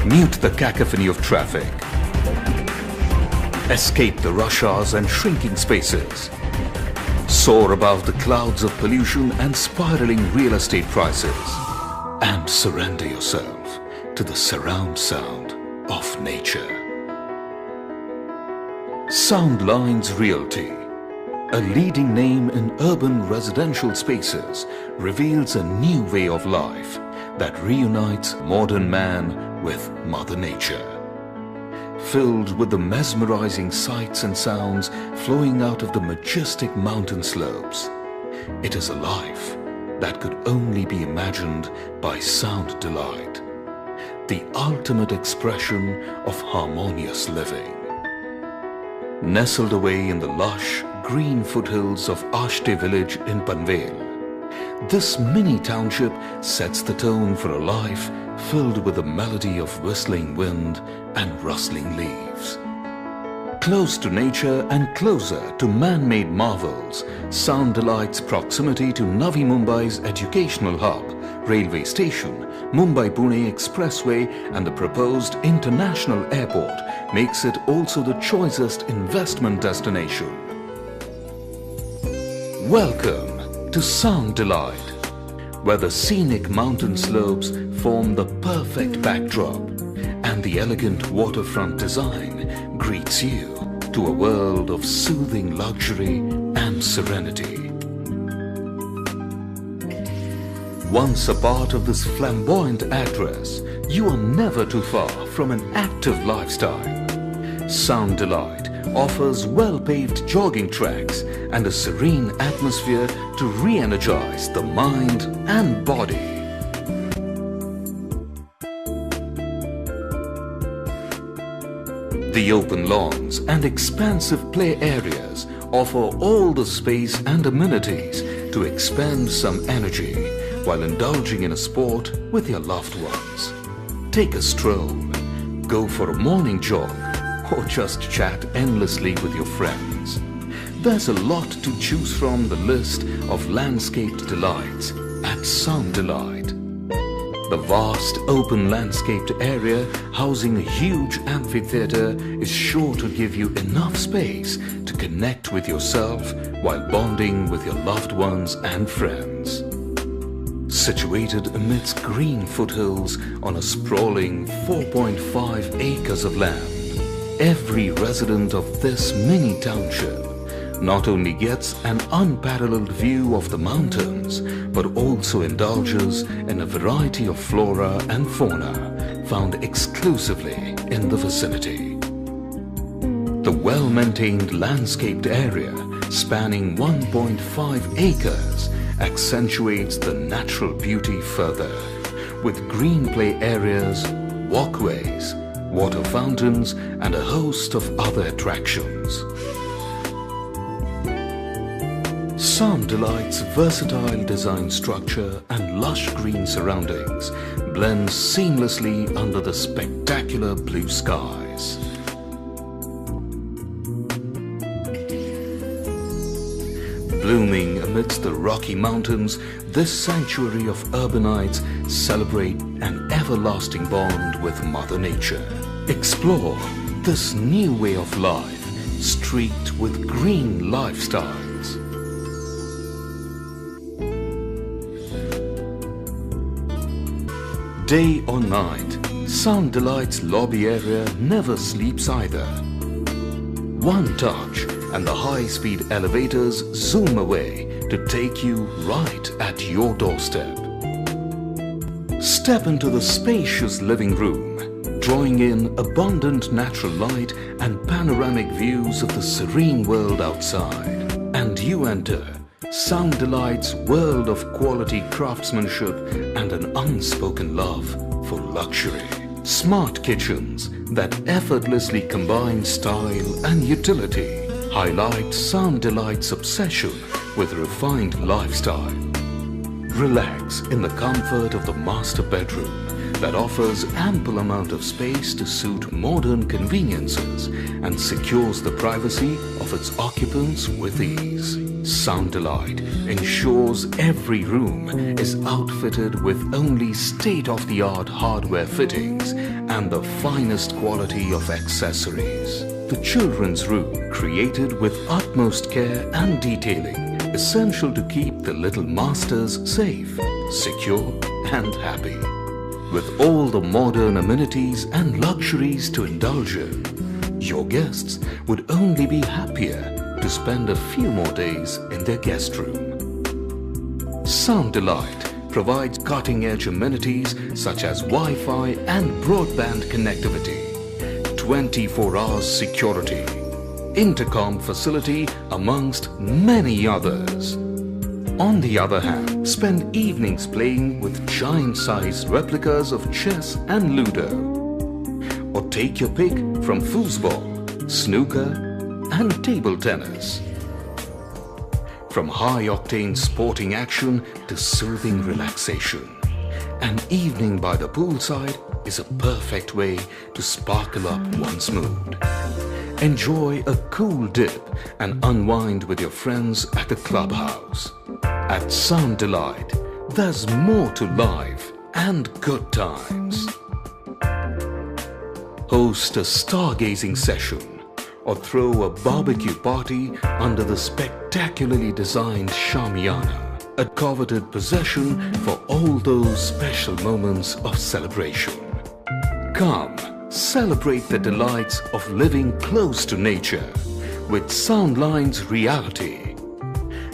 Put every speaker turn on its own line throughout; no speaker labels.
Mute the cacophony of traffic. Escape the rush hours and shrinking spaces. Soar above the clouds of pollution and spiraling real estate prices. And surrender yourself to the surround sound of nature. Soundlines Realty, a leading name in urban residential spaces, reveals a new way of life that reunites modern man with Mother Nature. Filled with the mesmerizing sights and sounds flowing out of the majestic mountain slopes, it is a life that could only be imagined by Sound Delight, the ultimate expression of harmonious living. Nestled away in the lush, green foothills of Ashte village in Panvel, this mini township sets the tone for a life filled with the melody of whistling wind and rustling leaves. Close to nature and closer to man-made marvels, Sound Delight's proximity to Navi Mumbai's educational hub, railway station, Mumbai-Pune Expressway and the proposed international airport makes it also the choicest investment destination. Welcome to Sound Delight, where the scenic mountain slopes form the perfect backdrop and the elegant waterfront design greets you to a world of soothing luxury and serenity. Once a part of this flamboyant address, you are never too far from an active lifestyle. Sound Delight offers well-paved jogging tracks and a serene atmosphere to re-energize the mind and body. The open lawns and expansive play areas offer all the space and amenities to expend some energy while indulging in a sport with your loved ones. Take a stroll, go for a morning jog, or just chat endlessly with your friends. There's a lot to choose from the list of landscaped delights at Sound Delight. The vast open landscaped area housing a huge amphitheater is sure to give you enough space to connect with yourself while bonding with your loved ones and friends. Situated amidst green foothills on a sprawling 4.5 acres of land, every resident of this mini township not only gets an unparalleled view of the mountains, but also indulges in a variety of flora and fauna found exclusively in the vicinity. The well-maintained landscaped area, spanning 1.5 acres, accentuates the natural beauty further, with green play areas, walkways, water fountains, and a host of other attractions. Sound Delight's versatile design structure and lush green surroundings blend seamlessly under the spectacular blue skies. Blooming amidst the Rocky Mountains, this sanctuary of urbanites celebrate an everlasting bond with Mother Nature. Explore this new way of life, streaked with green lifestyles. Day or night, Sound Delight's lobby area never sleeps either. One touch and the high-speed elevators zoom away to take you right at your doorstep. Step into the spacious living room, drawing in abundant natural light and panoramic views of the serene world outside. And you enter Sound Delight's world of quality craftsmanship and an unspoken love for luxury. Smart kitchens that effortlessly combine style and utility highlight Sound Delight's obsession with refined lifestyle. Relax in the comfort of the master bedroom that offers ample amount of space to suit modern conveniences and secures the privacy of its occupants with ease. Sound Delight ensures every room is outfitted with only state-of-the-art hardware fittings and the finest quality of accessories. The children's room, created with utmost care and detailing, essential to keep the little masters safe, secure and happy. With all the modern amenities and luxuries to indulge in, your guests would only be happier to spend a few more days in their guest room. Sound Delight provides cutting-edge amenities such as Wi-Fi and broadband connectivity, 24 hours security, intercom facility amongst many others. On the other hand, spend evenings playing with giant-sized replicas of chess and Ludo. Or take your pick from foosball, snooker and table tennis. From high-octane sporting action to soothing relaxation, an evening by the poolside is a perfect way to sparkle up one's mood. Enjoy a cool dip and unwind with your friends at the clubhouse. At Sound Delight, there's more to life and good times. Host a stargazing session or throw a barbecue party under the spectacularly designed Shamiana, a coveted possession for all those special moments of celebration. Come, celebrate the delights of living close to nature with Soundlines Realty,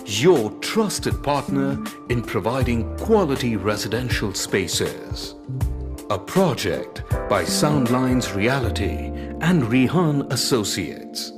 your trusted partner in providing quality residential spaces. A project by Soundlines Realty and Rehan Associates.